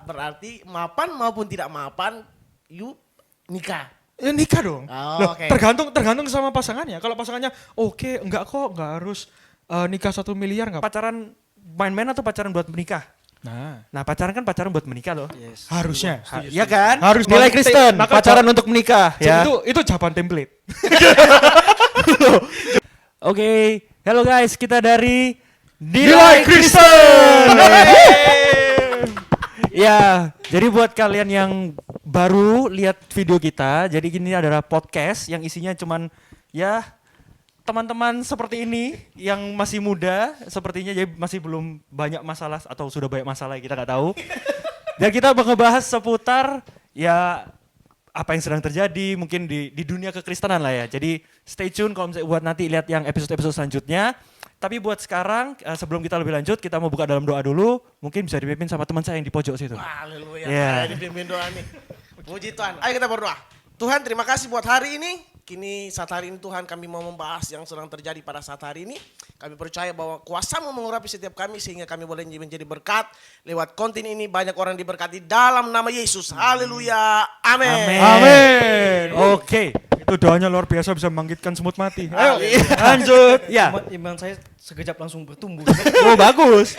berarti mapan maupun tidak mapan, you nikah. Ya nikah dong. Oh, Loh, tergantung sama pasangannya. Kalau pasangannya oke, enggak kok, enggak harus nikah 1 miliar enggak. Pacaran main-main atau pacaran buat menikah? Nah pacaran kan pacaran buat menikah loh. Yes. Harusnya. Iya kan? Harus Nilai banget. Kristen, Maka pacaran untuk menikah ya. Itu jawaban template. Oke, hello guys, kita dari Nilai Kristen. Ya, jadi buat kalian yang baru lihat video kita, jadi ini adalah podcast yang isinya cuman ya teman-teman seperti ini yang masih muda, sepertinya jadi masih belum banyak masalah atau sudah banyak masalah kita nggak tahu. Dan kita bakal ngebahas seputar ya apa yang sedang terjadi mungkin di dunia kekristenan lah ya. Jadi stay tune kalau misalnya buat nanti lihat yang episode-episode selanjutnya. Tapi buat sekarang sebelum kita lebih lanjut kita mau buka dalam doa dulu. Mungkin bisa dipimpin sama teman saya yang di pojok situ. Haleluya. Yeah. Dipimpin doa nih. Puji Tuhan. Ayo kita berdoa. Tuhan terima kasih buat hari ini. Kini saat hari ini Tuhan kami mau membahas yang sedang terjadi pada saat hari ini. Kami percaya bahwa kuasa-Mu mengurapi setiap kami sehingga kami boleh menjadi berkat. Lewat konten ini banyak orang diberkati dalam nama Yesus. Haleluya. Amin. Amin. Oke. Itu doanya luar biasa bisa membangkitkan semut mati. Ayo Amin. Lanjut. Ya. Iman saya sekejap langsung bertumbuh. Oh bagus.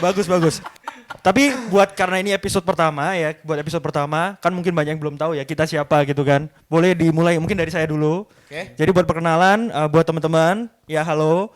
Tapi karena ini episode pertama ya, buat episode pertama kan mungkin banyak yang belum tahu ya kita siapa gitu kan. Boleh dimulai mungkin dari saya dulu. Oke. Jadi buat perkenalan buat teman-teman, ya halo.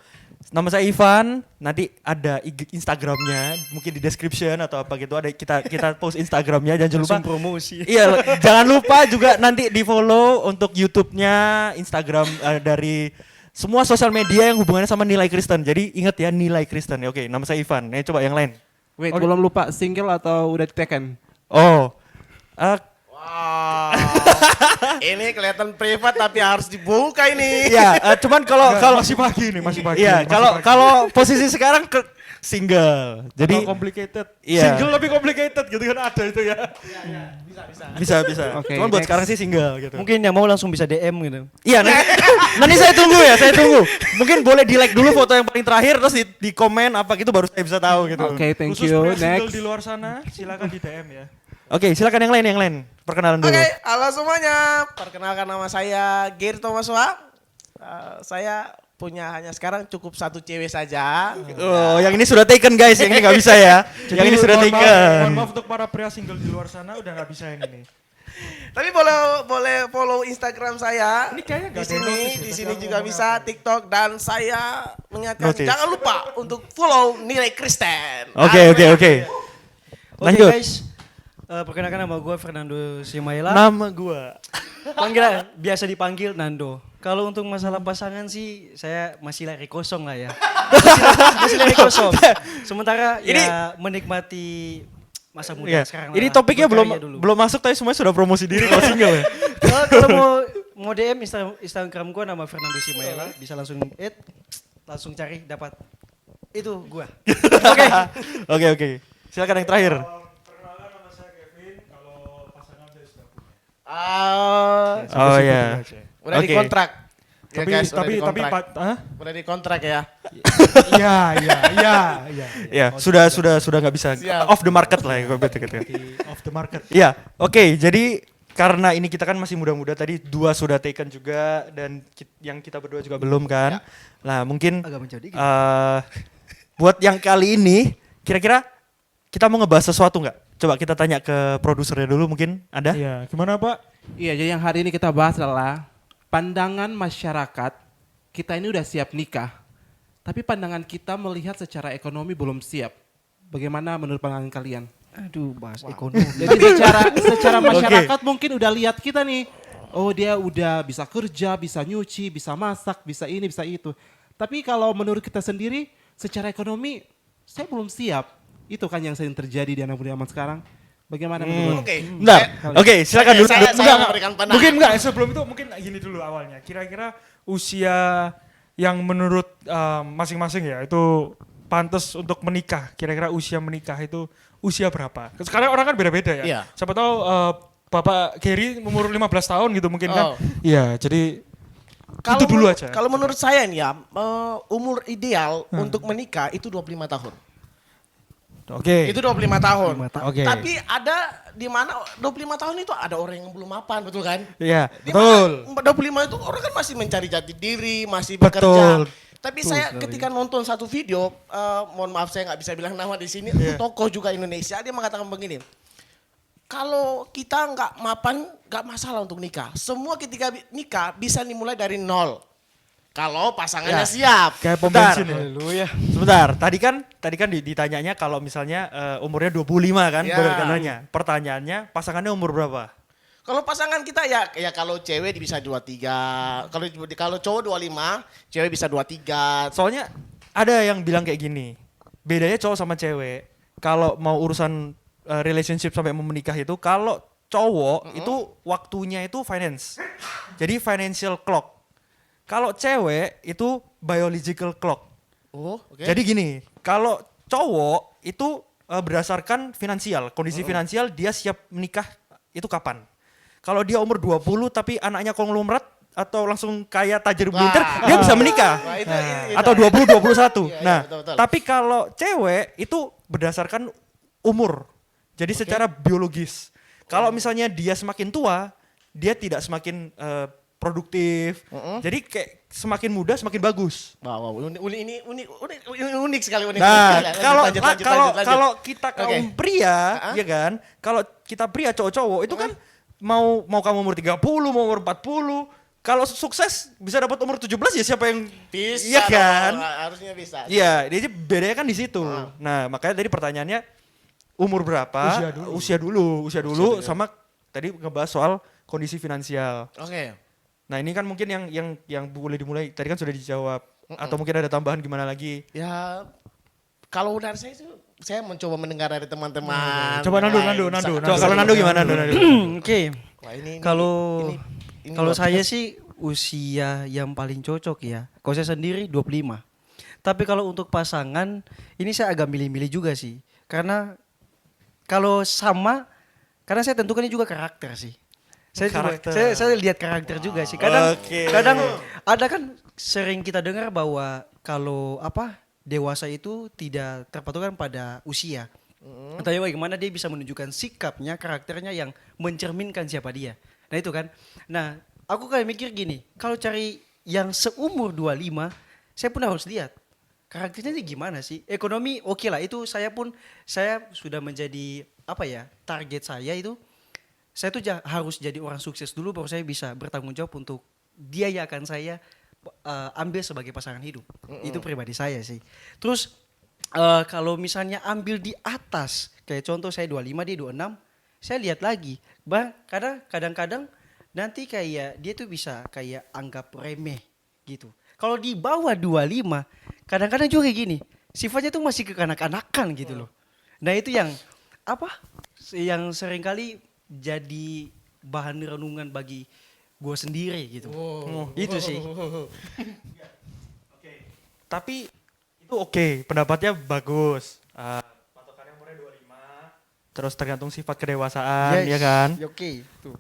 Nama saya Ivan, nanti ada Instagramnya, mungkin di description atau apa gitu ada kita post Instagramnya, jangan lupa. Promosi. Iya, jangan lupa juga nanti di follow untuk YouTube-nya, Instagram dari semua sosial media yang hubungannya sama Nilai Kristen. Jadi ingat ya Nilai Kristen. Ya, oke, nama saya Ivan. Coba yang lain. Wait, belum lupa single atau udah diteken? Oh, Wow. Ini kelihatan privat tapi harus dibuka ini. ya, cuman kalau masih pagi nih, masih pagi. iya, kalau posisi sekarang single. Jadi complicated. iya. Single lebih complicated gitu kan ada itu ya. bisa. Oke, Cuman buat next. sekarang sih single gitu. Mungkin yang mau langsung bisa DM gitu. Iya, nanti saya tunggu. Mungkin boleh di-like dulu foto yang paling terakhir terus di komen apa gitu baru saya bisa tahu gitu. Oke, thank Khusus you. pria single Next. di luar sana silakan di DM ya. Oke, silakan yang lain. Perkenalan dulu. Oke, halo semuanya. Perkenalkan nama saya Gary Thomaswa. Saya punya hanya sekarang cukup satu cewek saja. Oh, yang ini sudah taken guys, yang ini nggak bisa ya. yang ini sudah mohon taken. maaf untuk para pria single di luar sana udah nggak bisa yang ini. Tapi boleh follow Instagram saya. Ini kayaknya di nggak ada sini, notice ya, di tapi sini aku juga ngomong bisa apa. TikTok dan saya mengingatkan Notice. jangan lupa untuk follow Nilai Kristen. Oke. Oke Lanjut. guys, perkenalkan nama gue Fernando Simaela. Nama gua. Biasa dipanggil Nando. Kalau untuk masalah pasangan sih saya masih lari kosong lah ya. Masih lari kosong. Sementara ya menikmati masa muda Iya. sekarang. Ini lah. topiknya Berkarya dulu. belum masuk tapi semuanya sudah promosi diri kalau single ya. Kalau mau DM Instagram gue nama Fernando Simaela, bisa langsung langsung cari dapat. Itu gua. Oke. Silakan yang terakhir. Perkenalkan nama saya Kevin, kalau pasangan saya sudah punya. Oh iya. Udah Oke. dikontrak. Ya, Tapi guys, udah dikontrak. Udah dikontrak ya. Iya. Ya, sudah nggak bisa Siap. off the market lah ya kalau gitu. Off the market. Iya, oke. Jadi karena ini kita kan masih muda-muda tadi 2 sudah taken juga dan yang kita berdua juga belum kan. Nah, mungkin Agak menjadi gitu. buat yang kali ini kira-kira kita mau ngebahas sesuatu nggak? Coba kita tanya ke produsernya dulu mungkin ada? Iya, gimana Pak? Iya, jadi yang hari ini kita bahas adalah pandangan masyarakat kita ini udah siap nikah, tapi pandangan kita melihat secara ekonomi belum siap. Bagaimana menurut pandangan kalian? Aduh, bahas ekonomi. Jadi secara masyarakat mungkin udah lihat kita nih, oh dia udah bisa kerja, bisa nyuci, bisa masak, bisa ini, bisa itu. Tapi kalau menurut kita sendiri, secara ekonomi saya belum siap. Itu kan yang sering terjadi di anak muda zaman sekarang. Bagaimana menurut? Oke. Bentar. Oke, silakan dulu. Saya Enggak, memberikan pandangan. Mungkin enggak, sebelum itu mungkin gini dulu awalnya. Kira-kira usia yang menurut masing-masing ya itu pantas untuk menikah. Kira-kira usia menikah itu usia berapa? Sekarang orang kan beda-beda ya. Iya. Siapa tahu Bapak Gary umur 15 tahun gitu mungkin kan. Oh. Iya, jadi itu dulu aja. Kalau menurut saya nih ya, umur ideal untuk menikah itu 25 tahun. Oke. Itu 25 tahun. Oke. Tapi ada di mana 25 tahun itu ada orang yang belum mapan, betul kan? Iya, Di betul. mana 25 itu orang kan masih mencari jati diri, masih Betul. bekerja. Tapi saya ketika nonton satu video, mohon maaf saya nggak bisa bilang nama di sini, tokoh juga Indonesia, dia mengatakan begini, kalau kita nggak mapan, nggak masalah untuk nikah. Semua ketika nikah bisa dimulai dari nol. Kalau pasangannya siap. Kayak pom Bentar. bensin ya. Haleluya. Sebentar, tadi kan ditanyanya kalau misalnya umurnya 25 kan, Ya. berkenanya. Pertanyaannya, pasangannya umur berapa? Kalau pasangan kita ya kalau cewek bisa 23, kalau cowok 25, cewek bisa 23. Soalnya ada yang bilang kayak gini, bedanya cowok sama cewek, kalau mau urusan relationship sampai mau menikah itu, kalau cowok itu waktunya itu finance. Jadi financial clock. Kalau cewek itu biological clock. Oh, oke. Jadi gini, kalau cowok itu berdasarkan finansial, kondisi finansial dia siap menikah itu kapan. Kalau dia umur 20 tapi anaknya konglomerat atau langsung kaya tajir melintir, dia bisa menikah. Wah, itu. Atau 20 21. Iya, Nah, betul. tapi kalau cewek itu berdasarkan umur. Jadi secara biologis. Kalau misalnya dia semakin tua, dia tidak semakin produktif. Jadi kayak semakin muda semakin bagus. Wow, unik sekali unik. Nah, sekali. kalau Lanjut. kalau kita Oke. kaum pria, Ha-ha. ya kan? Kalau kita pria cowok-cowok itu kan mau kamu umur 30, mau umur 40, kalau sukses bisa dapat umur 17 ya siapa yang Bisa. Iya kan? dong, harusnya bisa. Iya, jadi bedanya kan di situ. Nah, makanya tadi pertanyaannya umur berapa? Usia dulu sama tadi ngebahas soal kondisi finansial. Oke. Nah, ini kan mungkin yang boleh dimulai. Tadi kan sudah dijawab. Atau mungkin ada tambahan gimana lagi? Ya kalau dari saya itu saya mencoba mendengar dari teman-teman. Coba Nando. Coba kalau Nando gimana Nando? Oke. Wah, ini Kalau ini kalau luar saya biasa. sih usia yang paling cocok ya. Kalau saya sendiri 25. Tapi kalau untuk pasangan ini saya agak milih-milih juga sih. Karena kalau sama karena saya tentukan ini juga karakter sih. Saya lihat karakter juga sih. Kadang Oke. kadang ada kan sering kita dengar bahwa kalau dewasa itu tidak terpatokan pada usia. Atau bagaimana dia bisa menunjukkan sikapnya, karakternya yang mencerminkan siapa dia. Nah itu kan. Nah aku kayak mikir gini, kalau cari yang seumur 25, saya pun harus lihat. Karakternya ini gimana sih? Ekonomi oke lah, itu saya sudah menjadi target saya itu. Saya tuh harus jadi orang sukses dulu baru saya bisa bertanggung jawab untuk biayakan saya ambil sebagai pasangan hidup. Itu pribadi saya sih. Terus kalau misalnya ambil di atas, kayak contoh saya 25 dia 26, saya lihat lagi. Kadang-kadang nanti kayak dia tuh bisa kayak anggap remeh gitu. Kalau di bawah 25, kadang-kadang juga kayak gini. Sifatnya tuh masih kekanak-kanakan gitu loh. Nah itu yang yang seringkali jadi bahan renungan bagi gue sendiri gitu. Itu sih. Tapi itu oke, pendapatnya bagus. Patokannya umurnya 25. Terus tergantung sifat kedewasaan, ya kan? Oke. Tuh.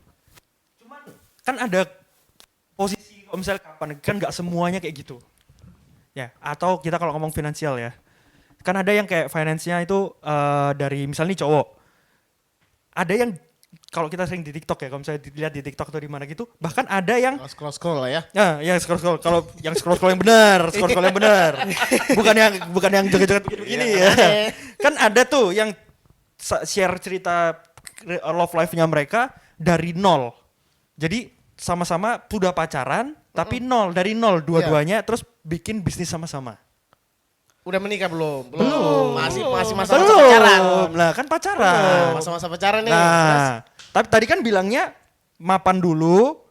Cuman kan ada posisi kalau misalnya kapan kan nggak semuanya kayak gitu. Ya, atau kita kalau ngomong finansial ya. Kan ada yang kayak finance-nya itu dari misalnya nih cowok. Ada yang kalau kita sering di TikTok ya, kalau misalnya dilihat di TikTok atau di mana gitu, bahkan ada yang scroll lah ya. ya scroll. Kalau yang scroll yang benar, scroll yang benar. bukan yang joget-joget begini ya. Kan ada tuh yang share cerita love life-nya mereka dari nol. Jadi sama-sama sudah pacaran, tapi nol dari nol dua-duanya, terus bikin bisnis sama-sama. Udah menikah belum? Belum. Masih masa-masa Belum. pacaran. Nah, kan pacaran. Masa-masa pacaran nih. Nah, tapi tadi kan bilangnya mapan dulu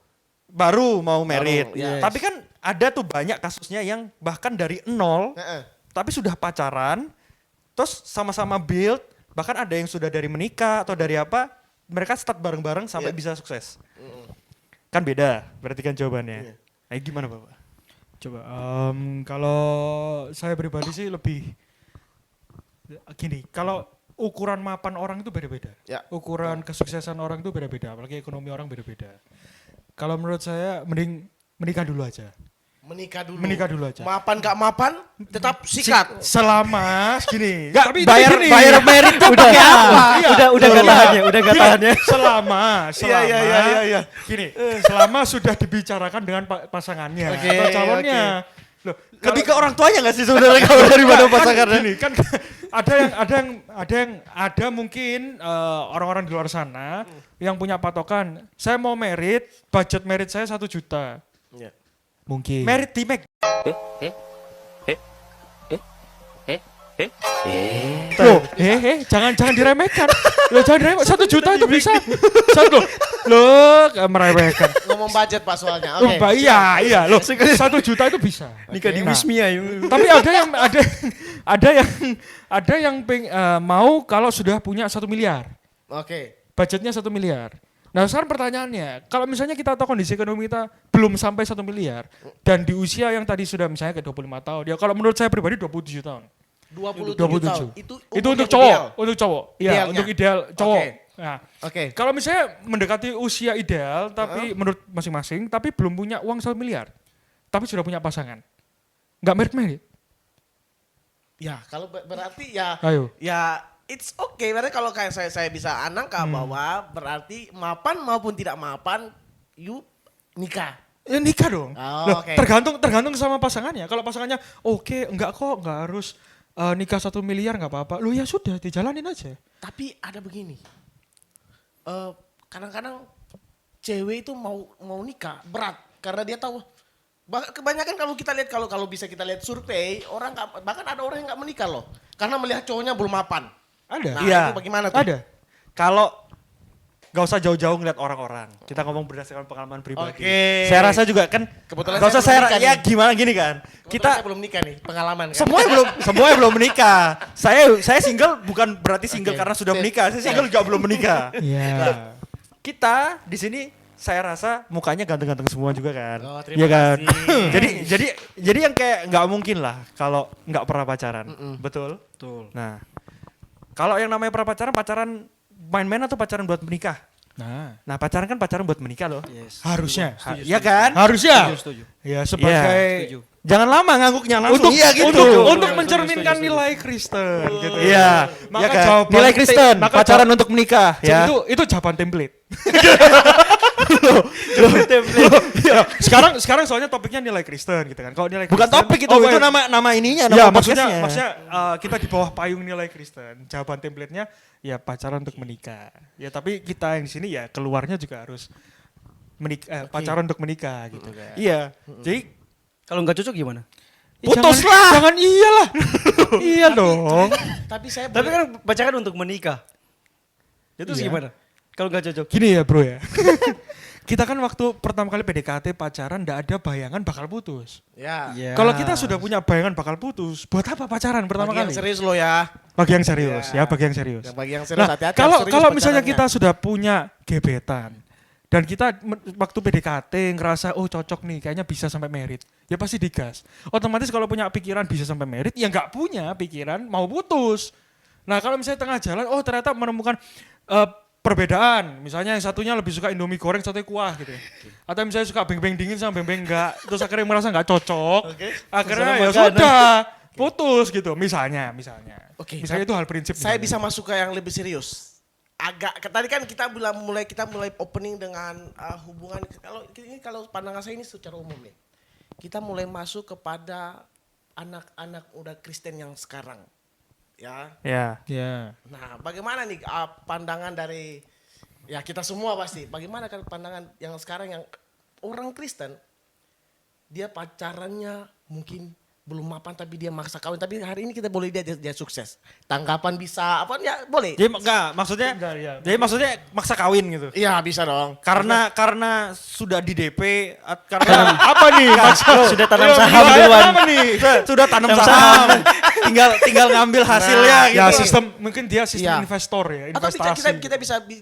baru mau merit. Baru, yes. Tapi kan ada tuh banyak kasusnya yang bahkan dari nol Heeh. tapi sudah pacaran, terus sama-sama build, bahkan ada yang sudah dari menikah atau dari apa, mereka start bareng-bareng sampai bisa sukses. Kan beda, berarti kan jawabannya. Nah, gimana Bapak? Coba, kalau saya pribadi sih lebih gini, kalau ukuran mapan orang itu beda-beda. Ya. Ukuran kesuksesan orang itu beda-beda, apalagi ekonomi orang beda-beda. Kalau menurut saya mending menikah dulu aja. Menikah dulu. Menikah dulu aja. Mapan gak mapan, tetap sikat. Selama gini. Enggak, tapi bayar gini. bayar merit tuh Udah, pakai apa? udah gak tahan ya, udah gak tahan ya. Selama Iya. gini, selama sudah dibicarakan dengan pasangannya Oke, atau calonnya. Loh, Lebih ke orang tuanya nggak sih sebenarnya kalau daripada pasangannya? gini kan ada mungkin orang-orang di luar sana yang punya patokan. Saya mau merit, budget merit saya 1 juta. Iya. Mungkin. Merit di Mac. Loh, jangan diremehkan. Loh, jangan diremehkan. 1 juta itu bisa. Loh, meremehkan. Ngomong budget Pak soalnya. Loh, Oke. iya, loh. 1 juta itu bisa. Nikah di Nah, Wismia. tapi ada yang mau kalau sudah punya 1 miliar. Oke. Budgetnya 1 miliar. Nah sekarang pertanyaannya, kalau misalnya kita tahu kondisi ekonomi kita belum sampai 1 miliar dan di usia yang tadi sudah misalnya ke 25 tahun, ya kalau menurut saya pribadi 27 tahun. 27 tahun. 27. Itu Itu umur untuk yang cowok, ideal. untuk cowok. Iya, Idealnya. untuk ideal cowok. Oke. Nah, Oke. kalau misalnya mendekati usia ideal tapi menurut masing-masing tapi belum punya uang 1 miliar, tapi sudah punya pasangan. Nggak merit-merit. Ya, kalau berarti ya Ayo. ya it's okay. Berarti kalau kayak saya bisa anangka bahwa berarti mapan maupun tidak mapan you nikah. Ya nikah dong. Oh, Loh, oke. tergantung sama pasangannya. Kalau pasangannya oke, enggak kok, enggak harus nikah 1 miliar enggak apa-apa. Lu ya sudah dijalanin aja. Tapi ada begini. Kadang-kadang cewek itu mau nikah berat karena dia tahu kebanyakan kalau kita lihat kalau bisa kita lihat survei orang bahkan ada orang yang nggak menikah loh karena melihat cowoknya belum mapan. Ada. Nah, Iya. itu bagaimana tuh? Ada. Kalau gak usah jauh-jauh ngeliat orang-orang, kita ngomong berdasarkan pengalaman pribadi. Oke. Saya rasa juga kan, Kebetulan gak usah saya belum saya nikah ya nih. gimana gini kan, Kebetulan kita saya belum nikah nih pengalaman kan. semuanya belum menikah. Saya single bukan berarti single Oke. karena sudah Sip. menikah, saya single juga belum menikah. Iya. Kita di sini saya rasa mukanya ganteng-ganteng semua juga kan. Oh, terima Iya kan? kasih. jadi yang kayak nggak mungkin lah kalau nggak pernah pacaran. Betul? Betul. Nah, kalau yang namanya pernah pacaran main-main atau pacaran buat menikah? Nah, pacaran kan pacaran buat menikah loh. Yes. Harusnya. Iya kan? Harusnya. Setuju. Ya sebagai Setuju. Jangan lama ngangguknya langsung. untuk Iya gitu. untuk mencerminkan nilai Kristen gitu. Iya, Maka iya kan? jawaban- Nilai Kristen, maka pacaran untuk menikah Jadi ya. itu jawaban template. Ya, sekarang soalnya topiknya nilai Kristen gitu kan. Kalau nilai Bukan Kristen, topik itu, itu nama ininya, nama Ya podcastnya. maksudnya kita di bawah payung nilai Kristen. Jawaban template-nya ya pacaran untuk menikah. Ya tapi kita yang di sini ya keluarnya juga harus pacaran untuk menikah gitu kan. Iya. Jadi Kalau nggak cocok gimana? putus Jangan- lah. Jangan iyalah. Iya dong. Tapi saya Tapi boleh- kan pacaran untuk menikah. Itu Iya. gimana? Kalau nggak cocok. Gini ya bro ya. Kita kan waktu pertama kali PDKT pacaran nggak ada bayangan bakal putus. ya. Ya. Kalau kita sudah punya bayangan bakal putus, buat apa pacaran pertama Bagi yang kali? serius lo ya. Bagi yang serius, Ya. ya bagi yang serius. Yang bagi yang serius Nah, hati-hati. kalau harus serius kalau misalnya pacarannya. kita sudah punya gebetan dan kita waktu PDKT ngerasa oh cocok nih, kayaknya bisa sampai merit, ya pasti digas. Otomatis kalau punya pikiran bisa sampai merit, ya nggak punya pikiran mau putus. Nah kalau misalnya tengah jalan, oh ternyata menemukan perbedaan, misalnya yang satunya lebih suka Indomie goreng, satunya kuah gitu. Atau misalnya suka beng-beng dingin sama beng-beng enggak, terus akhirnya merasa nggak cocok, akhirnya ya sudah putus gitu. Misalnya. Oke, Misalnya itu hal prinsip. Saya misalnya. bisa masuk ke yang lebih serius. Tadi kan kita mulai opening dengan hubungan kalau pandangan saya ini secara umum nih. Kita mulai masuk kepada anak-anak muda Kristen yang sekarang. Ya. Ya. Ya. Nah, bagaimana nih pandangan dari ya kita semua pasti. Bagaimana kan pandangan yang sekarang yang orang Kristen dia pacarannya mungkin belum mapan tapi dia maksa kawin, tapi hari ini kita boleh dia sukses. Tanggapan bisa apa ya boleh. Jadi enggak maksudnya Enggak, ya. jadi maksudnya maksa kawin gitu. Iya, bisa dong. Karena sudah di DP karena Apa nih? Sudah tanam saham Gimana duluan. apa nih? sudah tanam saham. tinggal ngambil hasilnya gitu. Ya sistem mungkin dia sistem Iya. investor ya, Atau investasi.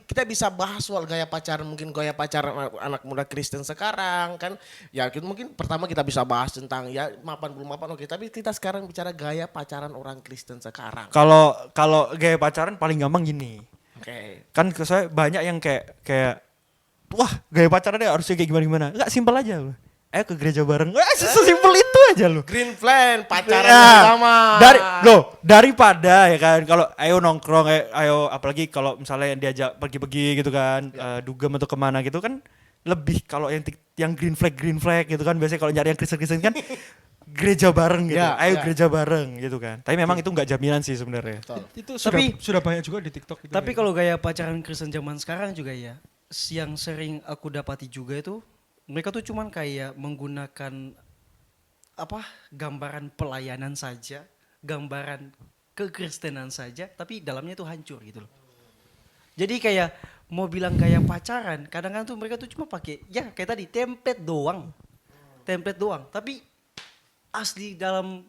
kita bisa bahas soal gaya pacaran, mungkin gaya pacaran anak muda Kristen sekarang kan. Ya mungkin pertama kita bisa bahas tentang ya mapan belum mapan oke, tapi kita sekarang bicara gaya pacaran orang Kristen sekarang. Kalau gaya pacaran paling gampang gini. Oke. Kan saya banyak yang kayak wah, gaya pacarannya harusnya kayak gimana. Enggak, simpel aja. ayo ke gereja bareng. Sesimpel itu aja loh. Green flag, pacaran Ya, bersama. Daripada ya kan kalau ayo nongkrong, ayo apalagi kalau misalnya yang diajak pergi-pergi gitu kan, dugem atau kemana gitu kan lebih kalau yang green flag gitu kan biasanya kalau nyari yang Kristen kan gereja bareng gitu. Ya, Ayo ya. gereja bareng gitu kan. Tapi memang itu nggak jaminan sih sebenarnya. Itu Tapi- sudah banyak juga di TikTok itu. Tapi kalau gaya pacaran Kristen zaman sekarang juga ya, yang sering aku dapati juga itu, mereka tuh cuman kayak menggunakan gambaran pelayanan saja, gambaran kekristenan saja, tapi dalamnya itu hancur gitu loh. Jadi kayak mau bilang gaya pacaran, kadang-kadang tuh mereka tuh cuma pakai ya kayak tadi template doang, Tapi asli dalam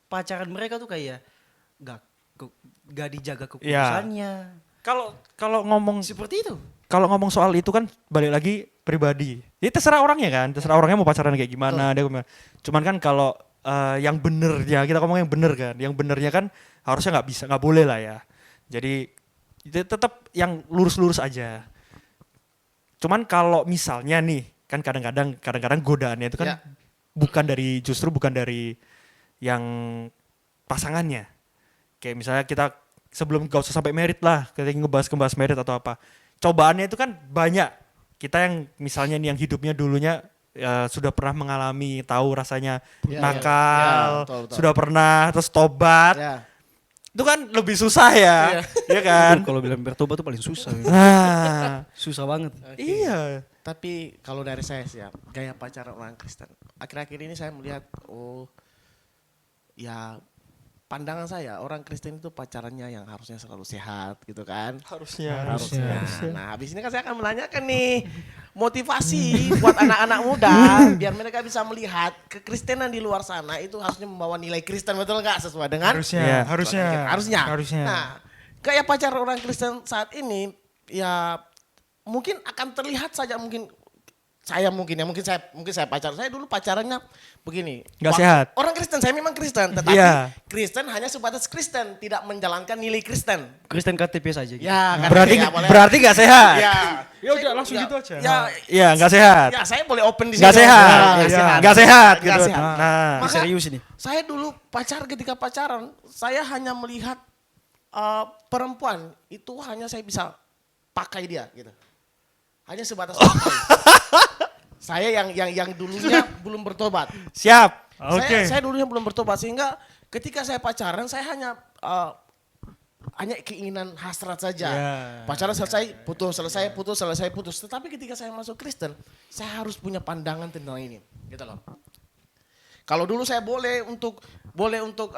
pacaran mereka tuh kayak gak dijaga kekudusannya. Kalau ngomong Seperti itu. kalau ngomong soal itu kan balik lagi pribadi. Jadi terserah orangnya kan, terserah orangnya mau pacaran kayak gimana, dia gimana. Cuman kan kalau yang bener ya, kita ngomong yang bener kan. Yang benernya kan harusnya nggak boleh lah ya. Jadi itu tetap yang lurus-lurus aja. Cuman kalau misalnya nih, kan kadang-kadang godaannya itu kan Ya. bukan dari yang pasangannya. Kayak misalnya kita sebelum gak usah sampai merit lah, kita ngebahas merit atau apa. Cobaannya itu kan banyak. Kita yang misalnya nih yang hidupnya dulunya sudah pernah mengalami, tahu rasanya Ya, nakal, ya, betul. sudah pernah terus tobat. Ya. Itu kan lebih susah ya, ya kan? Kalau bilang bertobat tuh paling susah. Nah, Susah banget. iya. Tapi kalau dari saya sih ya, gaya pacaran orang Kristen. Akhir-akhir ini saya melihat, ya pandangan saya orang Kristen itu pacarannya yang harusnya selalu sehat gitu kan. Harusnya. Nah habis ini kan saya akan menanyakan nih motivasi buat anak-anak muda biar mereka bisa melihat kekristenan di luar sana itu harusnya membawa nilai Kristen, betul nggak sesuai dengan harusnya. harusnya. Nah, gaya pacaran orang Kristen saat ini ya mungkin akan terlihat saja mungkin saya pacaran. Saya dulu pacarannya begini. Nggak sehat. Orang Kristen, saya memang Kristen, tetapi Iya. Kristen hanya sebatas Kristen, tidak menjalankan nilai Kristen. Kristen KTP saja gitu. Ya, kan Berarti ya, boleh. berarti nggak sehat. Ya. Ya udah langsung gitu aja. Ya, Iya, nggak sehat. ya saya boleh open di sini. Nggak sehat. Ya, Iya. Nggak sehat Nggak gitu. sehat. Nah, Maka Serius ini. saya dulu ketika pacaran, saya hanya melihat perempuan itu hanya saya bisa pakai dia gitu. Hanya sebatas pakai. Saya yang dulunya belum bertobat. siap. Oke. Saya dulunya belum bertobat sehingga ketika saya pacaran saya hanya keinginan hasrat saja. Ya. Pacaran selesai, putus. Tetapi ketika saya masuk Kristen, saya harus punya pandangan tentang ini, gitu loh. Kalau dulu saya boleh untuk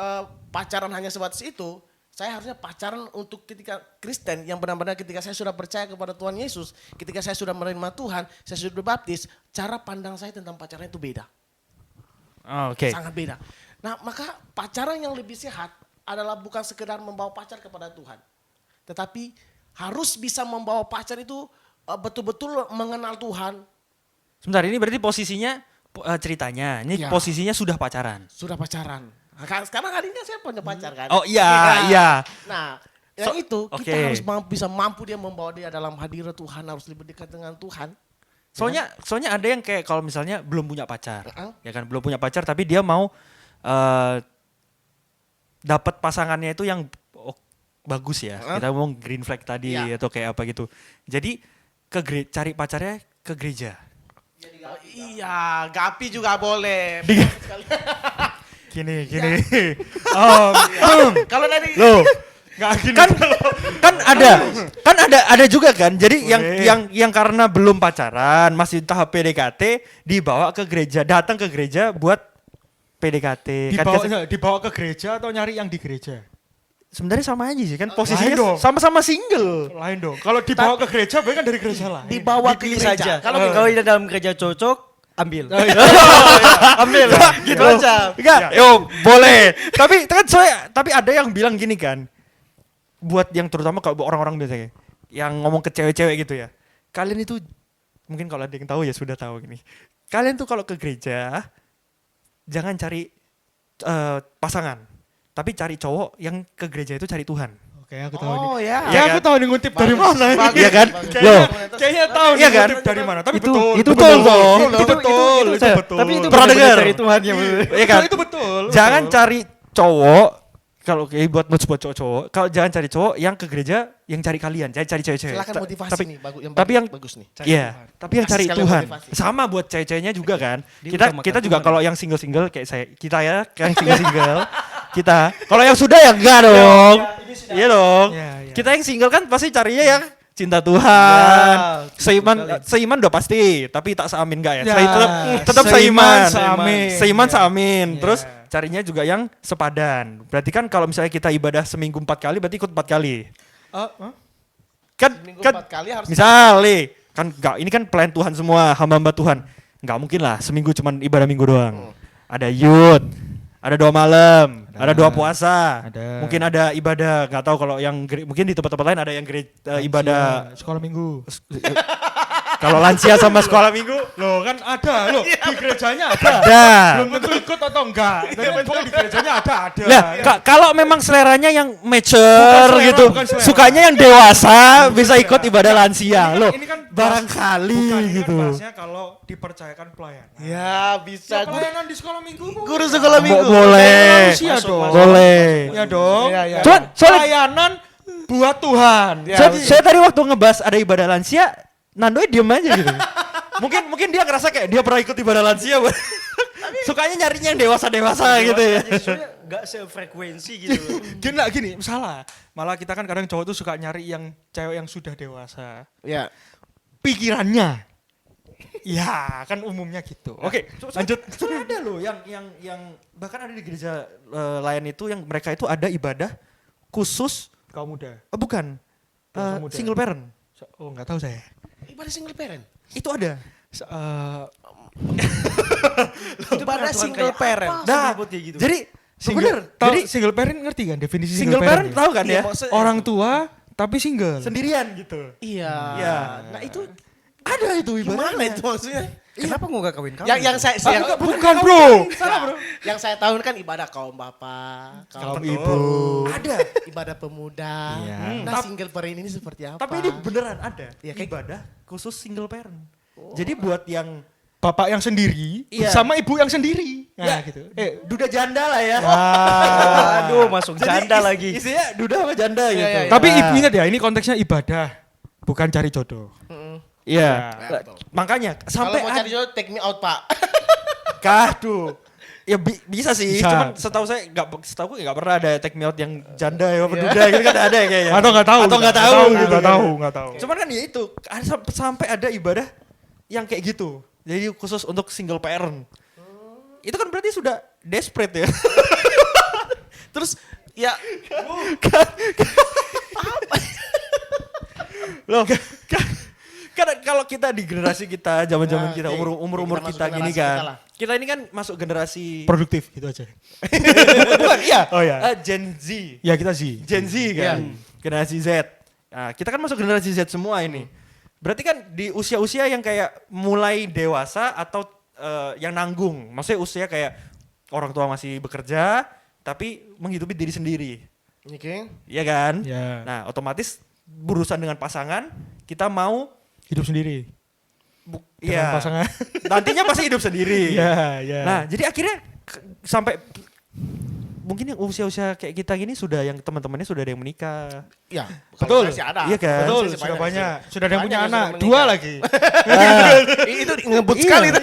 pacaran hanya sebatas itu, saya harusnya pacaran untuk ketika Kristen yang benar-benar ketika saya sudah percaya kepada Tuhan Yesus, ketika saya sudah menerima Tuhan, saya sudah berbaptis, cara pandang saya tentang pacaran itu beda. Oke. Sangat beda. Nah, maka pacaran yang lebih sehat adalah bukan sekedar membawa pacar kepada Tuhan. Tetapi harus bisa membawa pacar itu betul-betul mengenal Tuhan. Sebentar, ini berarti posisinya ceritanya. Ini Iya. posisinya sudah pacaran. Sudah pacaran. Nah, sekarang hari ini saya punya pacar kan. Oh iya. Nah, yang itu kita oke. harus bisa mampu dia membawa dia dalam hadirat Tuhan, harus lebih dekat dengan Tuhan. Soalnya ada yang kayak kalau misalnya belum punya pacar, Heeh. ya kan belum punya pacar tapi dia mau dapat pasangannya itu yang bagus ya. Heeh. Kita ngomong green flag tadi Iya. atau kayak apa gitu. Jadi cari pacarnya ke gereja. Oh, iya, gapi juga boleh. Gini. Oh, Kalau dari Loh, nggak gini. kan ada juga kan. Jadi yang karena belum pacaran, masih tahap PDKT dibawa ke gereja, datang ke gereja buat PDKT. dibawa ke gereja atau nyari yang di gereja? Sebenarnya sama aja sih kan Lain posisinya dong. sama-sama single. Lain dong. Kalau dibawa ke gereja berarti kan dari gereja lain. dibawa ke Pilih gereja. saja. Kalau Kalau di dalam gereja cocok, ambil. Ambil gitu aja. Enggak, yo boleh. tapi ada yang bilang gini kan. Buat yang terutama kalau orang-orang biasanya yang ngomong ke cewek-cewek gitu ya. Kalian itu mungkin kalau ada yang tahu ya sudah tahu gini. Kalian tuh kalau ke gereja jangan cari pasangan. Tapi cari cowok yang ke gereja itu cari Tuhan. Oke, aku tahu ini. Oh ya. Ya, aku tahu nih ngutip dari mana. Bagus, Iya kan? bagus. Loh, cecenya tahu Iya nih kan? motif dari mana. Tapi Itu- betul. itu betul betul. dong. Itu betul. Itu Saya- betul. Tapi itu Pernah benar-benar dengar? dari Tuhan yang Iya kan? Itu betul. Jangan betul. cari cowok kalau kayak buat notes buat cowok-cowok. Kalau jangan cari cowok yang ke gereja yang cari kalian, jangan cari cewek-cewek. Silakan motivasi tapi, nih, bagus tapi yang bagus nih. Iya, tapi yang Kasih cari sekalian Tuhan. motivasi. Sama buat cewek-ceweknya juga kan. Dia Kita utamakan kita juga Tuhan. kalau yang single-single kayak kita ya, yang single-single kita. Kalau yang sudah ya enggak dong. Iya dong. Iya, iya. Kita yang single kan pasti carinya yang cinta Tuhan. Ya, Seiman betul sekali. seiman udah pasti, tapi tak seamin enggak ya? Ya, Tetap seiman, seiman. seamin. Seiman Ya. seamin. Ya. Terus carinya juga yang sepadan. Berarti kan kalau misalnya kita ibadah seminggu 4 kali berarti ikut 4 kali. Kan Minggu kan 4 kali harus misal nih, kan enggak ini kan pelayan Tuhan semua, hamba-hamba Tuhan. Enggak mungkin lah seminggu cuman ibadah minggu doang. Ada yud, ada doa malam, ada doa puasa. Ada. Mungkin ada ibadah, enggak tahu kalau yang mungkin di tempat-tempat lain ada yang ibadah sekolah minggu. kalau lansia sama sekolah minggu. Loh kan ada loh di gerejanya ada. Ada. Belum tentu ikut atau enggak. Tapi pokoknya di gerejanya ada. Nah, kalau memang seleranya yang mature selera, gitu, bukan selera. sukanya yang dewasa, bisa ikut ibadah lansia. Ini kan- Loh, ini kan barangkali Bukan, ini gitu. kan bahasnya kalau dipercayakan pelayanan. Ya, bisa. Pelayanan di sekolah minggu. Guru sekolah minggu. Boleh. Manusia dong. Boleh. Ya dong. Iya, iya. Cuman soalnya Pelayanan buat Tuhan. Ya, saya tadi waktu ngebahas ada ibadah lansia, Nandoy diem aja gitu. mungkin dia ngerasa kayak dia pernah ikut ibadah lansia. Sukanya nyarinya yang dewasa-dewasa gitu ya. Soalnya nggak sefrekuensi gitu. Gini, salah. Malah kita kan kadang cowok tuh suka nyari yang cewek yang sudah dewasa. Ya. Pikirannya. Ya, kan umumnya gitu. Oke, lanjut. Soalnya ada loh yang bahkan ada di gereja lain itu yang mereka itu ada ibadah khusus Kaum muda. bukan Kaum muda. single parent. Oh, nggak tahu saya. Ibadah single parent. Itu ada. Ibadah single parent. Nah, disebut kayak gitu? jadi bener. Tahu Jadi single parent ngerti kan definisi single parent ya? tahu kan Iya, ya? maksudnya- Orang tua tapi single. Sendirian gitu. Iya. Iya. Nah, itu Ada itu gimana ibadahnya. itu maksudnya? Kenapa gua nggak kawin-kawin? Yang saya yang, Bukan, bro. salah, Bro. Yang saya tahu kan ibadah kaum bapak, Kaum betul. ibu. Ada. Ibadah pemuda. Iya. Nah, single parent ini seperti apa? Tapi ini beneran ada. Iya, kayak- Ibadah khusus single parent. Jadi buat yang Bapak yang sendiri Iya. sama ibu yang sendiri. Ya. Nah, gitu. duda janda lah ya. Aduh, masuk janda lagi. Isinya duda sama janda gitu. iya, iya. Tapi Nah, ingat ya, ini konteksnya ibadah, bukan cari jodoh. Iya. Ya, betul. Makanya Kalau sampai mau cari jodoh, take me out, Pak. Kadu. Ya bisa sih, Bisa. cuman setahu saya setahu nggak pernah ada take me out yang janda ya apa duda gitu kan ada ya kayaknya. Atau nggak tahu. Atau nggak tahu gitu. Nggak kan. tahu, nggak tahu. Cuman kan ya itu sampai ada ibadah yang kayak gitu. Jadi khusus untuk single parent. Itu kan berarti sudah desperate ya. Terus ya Loh, kan kalau kita di generasi kita, zaman-zaman Nah, kita, oke. umur Kita kita masuk gini generasi kita kan. lah. Kita ini kan masuk generasi Produktif gitu aja. bukan iya. Oh, iya. Gen Z. Ya kita sih. Gen Z kan. Generasi Z. Nah, kita kan masuk generasi Z semua ini. Berarti kan di usia-usia yang kayak mulai dewasa atau yang nanggung. Maksudnya usia kayak orang tua masih bekerja tapi menghidupi diri sendiri. Oke. Iya kan? Ya. Nah, otomatis berurusan dengan pasangan, kita mau Hidup sendiri. iya. Dengan pasangan. Nantinya pasti hidup sendiri. Iya, iya. Nah, jadi akhirnya sampai mungkin yang usia-usia kayak kita gini sudah yang teman-temannya sudah ada yang menikah. Ya, Betul. kalau saya sih ada. Iya kan? Betul, Saya sih sudah banyak banyak. sih. Sudah ada yang punya Banyak anak, sudah dua menikah. lagi. Itu ngebut sekali tuh.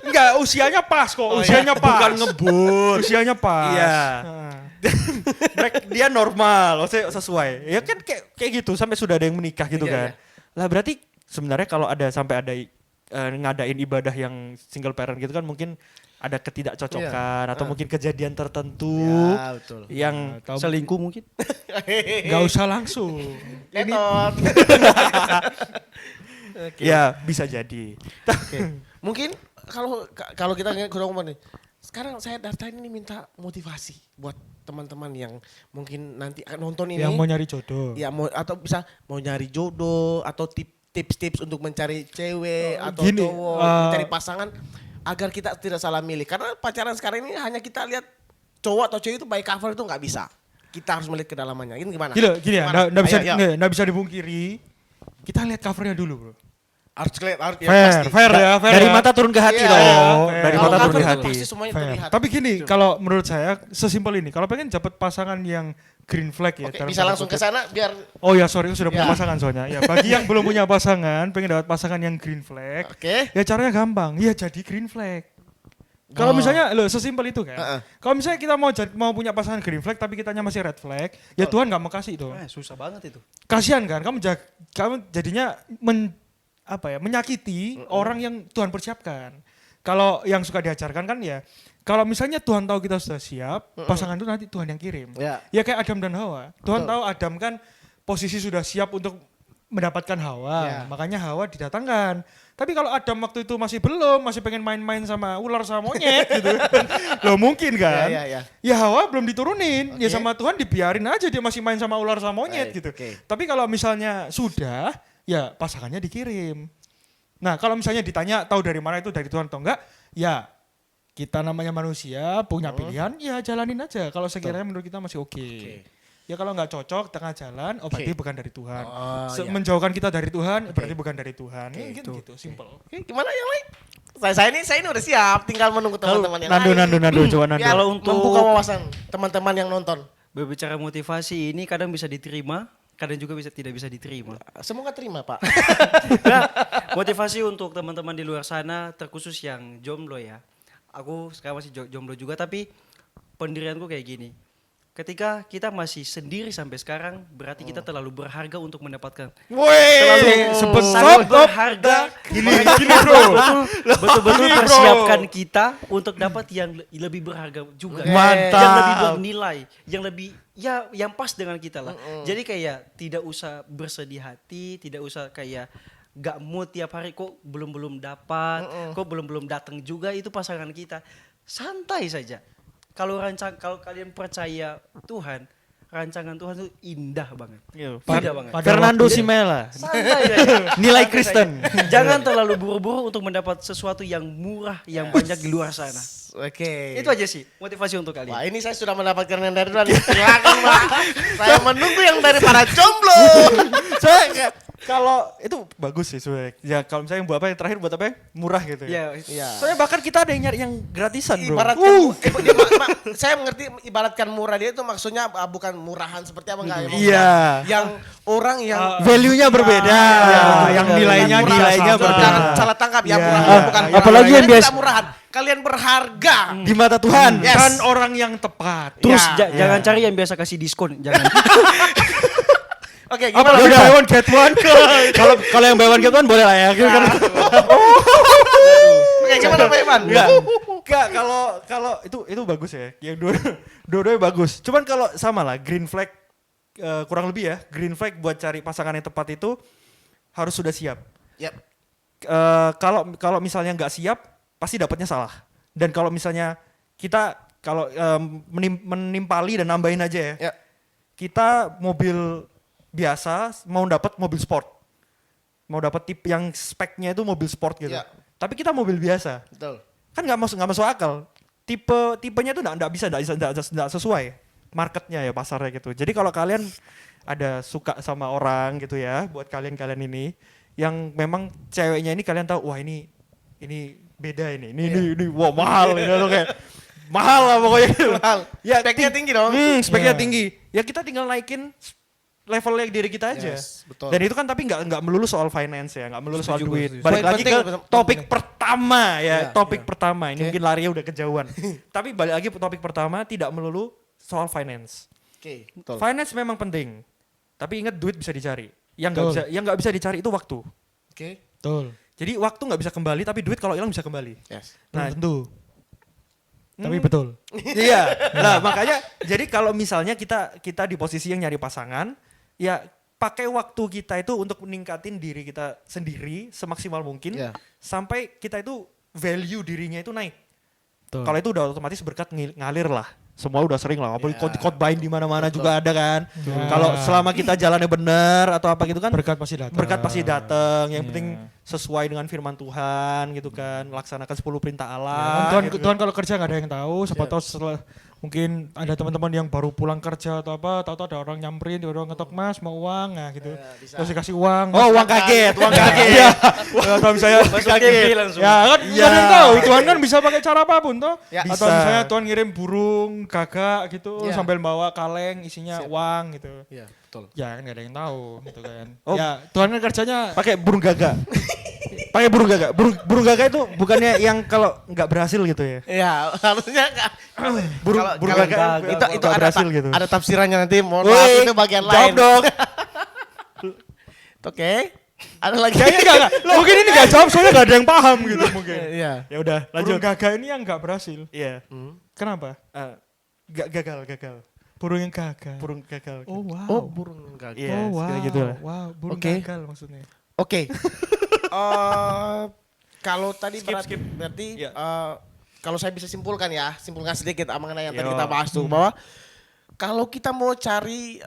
Enggak, usianya pas kok. Usianya pas. Bukan ngebut. Usianya pas. Iya. Nah. Dia normal, maksudnya sesuai. Ya kan kayak gitu sampai sudah ada yang menikah gitu Iya, kan. Lah berarti sebenarnya kalau ada sampai ada ngadain ibadah yang single parent gitu kan mungkin ada ketidakcocokan atau mungkin kejadian tertentu Ya, betul. yang Selingkuh mungkin. Enggak usah langsung. Ketot. ya bisa jadi. Oke. Mungkin kalau kita ngomong nih, sekarang saya dari tadi ini minta motivasi buat teman-teman yang mungkin nanti akan nonton ini. Yang mau nyari jodoh. Ya mau atau bisa mau nyari jodoh atau tips-tips untuk mencari cewek atau gini, cowok, mencari pasangan agar kita tidak salah milih. Karena pacaran sekarang ini hanya kita lihat cowok atau cewek itu by cover itu nggak bisa. Kita harus melihat kedalamannya. Ini gimana? Gini ya, Gimana? nggak bisa Ayo, ayo. nggak bisa dipungkiri. kita lihat covernya dulu bro. Harus kelihatan, harus ya, Fair, pasti. fair ya, fair Dari ya. mata turun ke hati Iya, dong. iya, Dari Kalau mata turun cover ke itu hati. pasti semuanya Fair. terlihat. Tapi gini, kalau menurut saya sesimpel ini, kalau pengen dapat pasangan yang green flag ya. Oke, dalam bisa tanda langsung ke kutip. sana biar Oh ya sorry, sudah punya Ya. pasangan soalnya. Ya bagi yang belum punya pasangan, pengen dapat pasangan yang green flag, oke. ya caranya gampang, ya jadi green flag. Kalau misalnya, lo sesimpel itu kan. Heeh. Kalau misalnya kita mau punya pasangan green flag, tapi kitanya masih red flag, ya Tuhan nggak mau kasih itu. Susah banget itu. Kasihan kan, kamu jadinya menyakiti orang yang Tuhan persiapkan. Kalau yang suka diajarkan kan ya, kalau misalnya Tuhan tahu kita sudah siap, pasangan itu nanti Tuhan yang kirim. Ya. Ya kayak Adam dan Hawa. Tuhan Betul. tahu Adam kan posisi sudah siap untuk mendapatkan Hawa, Ya. makanya Hawa didatangkan. Tapi kalau Adam waktu itu masih belum, masih pengen main-main sama ular sama monyet gitu. Loh mungkin kan? Ya. Ya Hawa belum diturunin, ya Oke. sama Tuhan dibiarin aja dia masih main sama ular sama monyet Baik, gitu. oke. Tapi kalau misalnya sudah, ya pasangannya dikirim. Nah kalau misalnya ditanya tahu dari mana itu dari Tuhan atau enggak, ya kita namanya manusia punya pilihan, ya jalanin aja. Kalau sekiranya menurut kita masih oke. Ya kalau nggak cocok tengah jalan, oh berarti bukan dari Tuhan. Oh, ya. Menjauhkan kita dari Tuhan, berarti bukan dari Tuhan. Mungkin gitu, simple. Oke, gimana yang lain? Saya ini udah siap, tinggal menunggu teman-teman yang Nando, lain. Nando, coba Nando. Biar Kalau untuk- membuka wawasan teman-teman yang nonton. Berbicara motivasi ini kadang bisa diterima, kadang juga tidak bisa diterima. Semoga terima, Pak. Nah, motivasi untuk teman-teman di luar sana, terkhusus yang jomblo ya. Aku sekarang masih jomblo juga, tapi pendirianku kayak gini. Ketika kita masih sendiri sampai sekarang, berarti kita terlalu berharga untuk mendapatkan. Woi, Sangat berharga. Gini bro. Betul-betul persiapkan kita untuk dapat yang lebih berharga juga. Mantap. Yang lebih bernilai, yang lebih yang pas dengan kita lah. Jadi kayak tidak usah bersedih hati, tidak usah kayak gak mood tiap hari kok belum dapat, kok belum datang juga itu pasangan kita. Santai saja. Kalau kalian percaya Tuhan, rancangan Tuhan itu indah banget. Indah banget. Fernando Simela. Santai saja. Nilai Santai Kristen. saja. Jangan terlalu buru-buru untuk mendapat sesuatu yang murah, yang banyak di luar sana. Oke. Itu aja sih motivasi untuk kalian. Wah, ini saya sudah mendapatkan yang dari Tuhan. Silakan, Pak. Saya menunggu yang dari para jomblo. Saya kalau itu bagus sih sebenarnya. Ya kalau misalnya buat apa yang terakhir buat apa yang murah gitu ya. Ya, Soalnya bahkan kita ada yang nyari yang gratisan bro. Ibaratkan saya mengerti ibaratkan murah dia itu maksudnya bukan murahan seperti apa enggak ya? Iya. Yang orang yang Value-nya berbeda. yang nilainya nilainya sama. berbeda. jangan salah tangkap ya Iya. murahan bukan murahan. Apalagi yang Kalian biasa- tidak murahan. Kalian berharga. Di mata Tuhan. Yes. Kan orang yang tepat. Terus Ya, jangan cari yang biasa kasih diskon, jangan. Oke, Apa gimana? lagi buy one get one? Kalau yang buy one get one boleh lah ya. Kan. Oke, gimana Pak Iman? Enggak, kalau itu bagus ya. Yang dua-duanya bagus. Cuman kalau sama lah green flag kurang lebih ya. Green flag buat cari pasangan yang tepat itu harus sudah siap. Yap. Kalau misalnya nggak siap pasti dapatnya salah. Dan kalau misalnya kita kalau menimpali dan nambahin aja ya. Ya. Kita mobil biasa mau dapat mobil sport. Mau dapat tipe yang speknya itu mobil sport gitu. Ya. Tapi kita mobil biasa. Betul. Kan nggak masuk akal. Tipenya tuh nggak sesuai marketnya ya pasarnya gitu. Jadi kalau kalian ada suka sama orang gitu ya, buat kalian ini yang memang ceweknya ini kalian tahu wah ini beda ini wah mahal ini atau kayak mahal lah pokoknya. Mahal. Ya Speknya tinggi dong. speknya Iya. tinggi. Ya kita tinggal naikin levelnya diri kita aja. Yes, betul. Dan itu kan tapi nggak melulu soal finance ya, nggak melulu soal Setuju, duit. setuju. Balik Poin lagi penting, ke topik penting. pertama ya, Ya, topik pertama. Ini Oke. mungkin larinya udah kejauhan. Tapi balik lagi ke topik pertama tidak melulu soal finance. Oke, betul. Finance memang penting. Tapi ingat duit bisa dicari. Betul. Yang nggak bisa dicari itu waktu. Oke. Betul. Jadi waktu nggak bisa kembali, tapi duit kalau hilang bisa kembali. Yes. Nah, Tentu. Tapi betul. iya. Nah, makanya jadi kalau misalnya kita di posisi yang nyari pasangan, ya pakai waktu kita itu untuk meningkatin diri kita sendiri semaksimal mungkin Ya. sampai kita itu value dirinya itu naik. Betul. Kalau itu udah otomatis berkat ngalir lah. Semua udah sering lah, apalagi Ya. khotbahin di mana-mana juga ada kan. Kalau selama kita jalannya benar atau apa gitu kan Berkat pasti datang. berkat pasti datang. Yang Iya. penting sesuai dengan firman Tuhan gitu kan, laksanakan 10 perintah Ya, Allah. kan Tuhan, gitu kan. Tuhan kalau kerja nggak ada yang tahu, siapa tahu setelah mungkin ada teman-teman yang baru pulang kerja atau apa, tahu-tahu ada orang nyamperin, ada orang ngetok mas mau uang, nah gitu. Terus dikasih uang. Oh, uang kaget, uang kaget. Iya. Atau misalnya kaget langsung. ya kan nggak ada yang tahu. Tuhan kan bisa pakai cara apapun toh. Ya. Atau Bisa. misalnya Tuhan ngirim burung, gagak gitu Ya. sambil bawa kaleng isinya uang gitu. Iya, betul. Ya kan nggak ada yang tahu gitu kan. Oh. Ya Tuhan kan kerjanya Pakai burung gagak. Pakai burung gagak. Burung gagak itu bukannya yang kalau nggak berhasil gitu ya? Iya, harusnya kan. burung gagak itu nggak ada berhasil gitu. ada tafsirannya nanti. Mohon Woi, maaf itu bagian jawab lain. dong. Oke. Ada lagi. kayaknya enggak. Mungkin ini nggak jawab soalnya nggak ada yang paham gitu mungkin. Iya. Ya udah, lanjut. Burung gagak ini yang nggak berhasil. Iya. Kenapa? Gagal. Burung yang gagal. Burung gagal. Oh wow. Oh, burung gagal. Iya, oh wow. sekira gitu lah. Wow, burung Oke. gagal maksudnya. Oke. Kalau tadi berarti Iya. kalau saya bisa simpulkan sedikit mengenai yang tadi Yo. kita bahas tuh bahwa kalau kita mau cari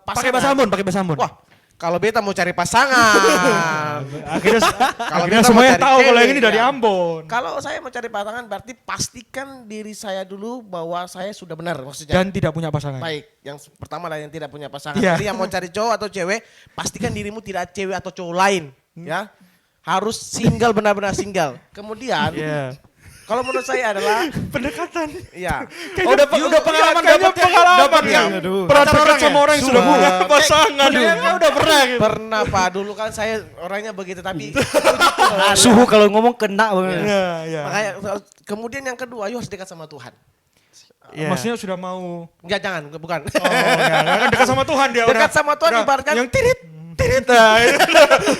Pakai pasangan, bahasa Ambon. wah, kalau beta mau cari pasangan, Akhirnya beta mau semuanya cari tahu kalau yang cewek, ini dari ya. Ambon. Kalau saya mau cari pasangan berarti pastikan diri saya dulu bahwa saya sudah benar maksudnya. Dan tidak punya pasangan. Baik, yang pertama lah yang tidak punya pasangan. Iya. Jadi yang mau cari cowok atau cewek, pastikan dirimu tidak cewek atau cowok lain, ya. Harus single, benar-benar single. Kemudian, Iya. kalau menurut saya adalah, Pendekatan. ya, Udah pengalaman Kayaknya pengalaman dapat ya. yang Pernah dekat sama orang yang sudah punya pasangan. Kayaknya udah pernah gitu. pernah Pak, dulu kan saya orangnya begitu, tapi Suhu kalau ngomong kena banget. Iya, iya. makanya, kemudian yang kedua, ayo harus dekat sama Tuhan. Iya. Maksudnya sudah mau Enggak, jangan, bukan. oh ya, kan dekat sama Tuhan dia. Dekat sama Tuhan ibaratkan yang tirit nah, itu.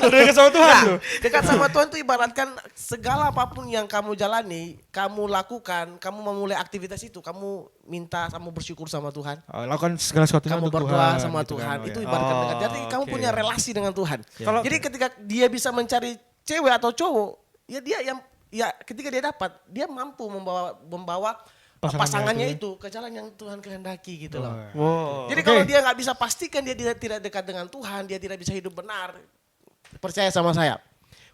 Udah dekat sama Tuhan Nah, tuh. dekat sama Tuhan itu ibaratkan segala apapun yang kamu jalani, kamu lakukan, kamu memulai aktivitas itu, kamu minta, kamu bersyukur sama Tuhan. Oh, lakukan segala sesuatunya Kamu untuk berdoa Tuhan, sama gitu Tuhan, kan, itu oh ya. ibaratkan dekat. Jadi kamu oke. punya relasi dengan Tuhan. Kalau- Jadi ketika dia bisa mencari cewek atau cowok, ya dia yang ketika dia dapat, dia mampu membawa pasangannya itu ke jalan yang Tuhan kehendaki gitu loh. Wow. Jadi Oke. kalau dia nggak bisa pastikan dia tidak dekat dengan Tuhan, dia tidak bisa hidup benar. Percaya sama saya.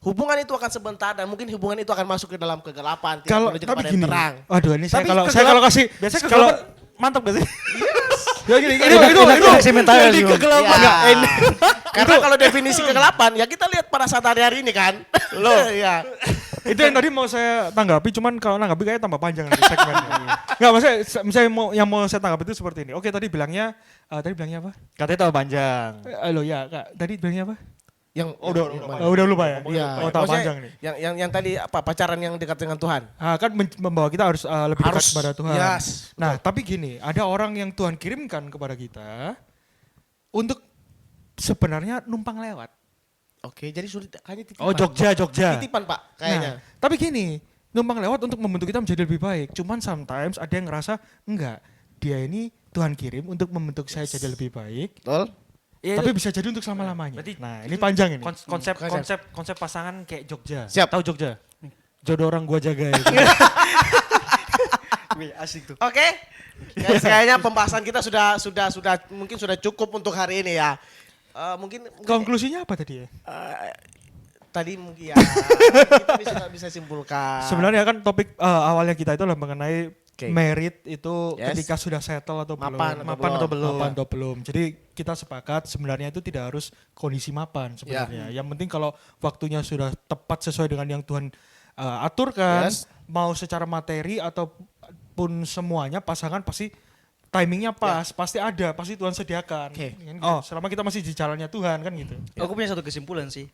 Hubungan itu akan sebentar dan mungkin hubungan itu akan masuk ke dalam kegelapan, tidak Kalau menuju tapi kepada yang gini. terang. Aduh, ini saya Tapi kalau kegelap- kasih Biasanya kalau kegelapan mantap gak sih? ya gini, Itu sementara Jadi sih. Bang. kegelapan. Ya. Karena kalau definisi kegelapan ya kita lihat pada saat hari-hari ini kan. Loh, ya. itu yang tadi mau saya tanggapi, cuman kalau nanggapi kayaknya tambah panjang nanti segmennya. Enggak, misalnya yang mau saya tanggapi itu seperti ini. Oke, tadi bilangnya apa? Katanya tambah panjang. Halo ya, Kak. Tadi bilangnya apa? Yang Udah lupa ya? Iya. Oh, tambah Maksudnya panjang nih. Yang tadi apa pacaran yang dekat dengan Tuhan. Kan membawa kita harus lebih dekat Harus, kepada Tuhan. yes, Nah, tapi gini, ada orang yang Tuhan kirimkan kepada kita untuk sebenarnya numpang lewat. Oke, jadi sulit hanya titipan. Oh, Jogja. Titipan, Pak, kayaknya. Nah, tapi gini, numpang lewat untuk membentuk kita menjadi lebih baik. Cuman sometimes ada yang ngerasa enggak, dia ini Tuhan kirim untuk membentuk saya jadi lebih baik. Betul? Iya, Tapi itu bisa jadi untuk selama-lamanya. Berarti Nah, ini panjang ini. konsep pasangan kayak Jogja. Siap. Tahu Jogja? Jodoh orang gua jaga itu. Wih, asik tuh. Oke. Guys, kayaknya pembahasan kita sudah mungkin sudah cukup untuk hari ini ya. Mungkin Konklusinya apa tadi ya? tadi mungkin ya kita bisa simpulkan. Sebenarnya kan topik awalnya kita itu adalah mengenai Oke. merit itu Yes. ketika sudah settle atau Mapan belum. atau belum. Mapan atau belum. Jadi kita sepakat sebenarnya itu tidak harus kondisi mapan sebenarnya. Yang penting kalau waktunya sudah tepat sesuai dengan yang Tuhan aturkan, Yes. mau secara materi ataupun semuanya pasangan pasti timingnya pas, pasti ada, pasti Tuhan sediakan. Oke. Kan gitu. Selama kita masih di jalannya Tuhan kan gitu. Aku punya satu kesimpulan sih.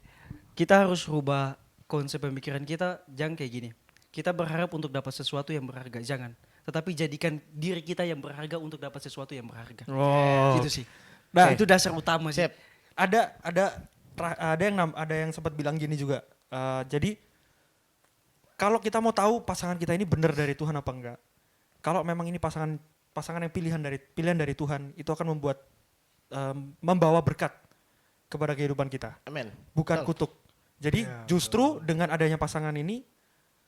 Kita harus rubah konsep pemikiran kita, jangan kayak gini. Kita berharap untuk dapat sesuatu yang berharga, jangan. Tetapi jadikan diri kita yang berharga untuk dapat sesuatu yang berharga. Oh. Gitu sih. Nah, Itu dasar utama sih. Siap. ada yang sempat bilang gini juga. Jadi kalau kita mau tahu pasangan kita ini benar dari Tuhan apa enggak. Kalau memang ini pasangan yang pilihan dari Tuhan, itu akan membawa berkat kepada kehidupan kita, Amin. bukan Betul. kutuk. Jadi justru dengan adanya pasangan ini,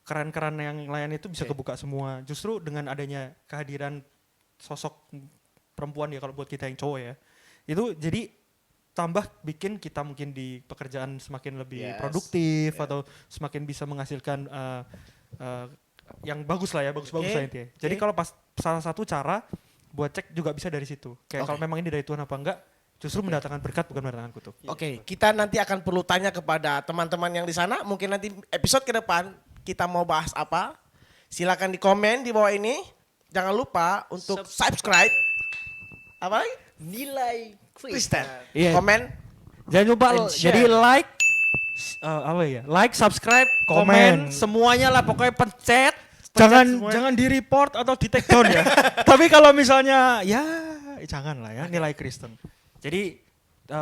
keran-keran yang lain itu bisa kebuka semua. Justru dengan adanya kehadiran sosok perempuan ya kalau buat kita yang cowok ya, itu jadi tambah bikin kita mungkin di pekerjaan semakin lebih Yes. produktif atau semakin bisa menghasilkan yang bagus lah ya, bagus-bagus Oke. lah intinya. Jadi kalau pas salah satu cara buat cek juga bisa dari situ. Kayak kalau memang ini dari Tuhan apa enggak, justru mendatangkan berkat bukan mendatangkan kutuk. Oke, kita nanti akan perlu tanya kepada teman-teman yang di sana. Mungkin nanti episode ke depan kita mau bahas apa. Silakan di komen di bawah ini. Jangan lupa untuk subscribe. Apa lagi? Nilai Kristen. Iya. Komen. Jangan lupa And share. jadi like apa ya? Like, subscribe, komen, Komen. semuanya lah pokoknya pencet. Jangan di report atau di take down ya. Tapi kalau misalnya ya jangan lah ya, nilai Kristen. Jadi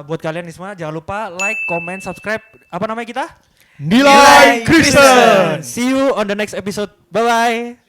buat kalian di semua jangan lupa like, comment, subscribe. Apa namanya kita? Nilai Kristen. See you on the next episode. Bye bye.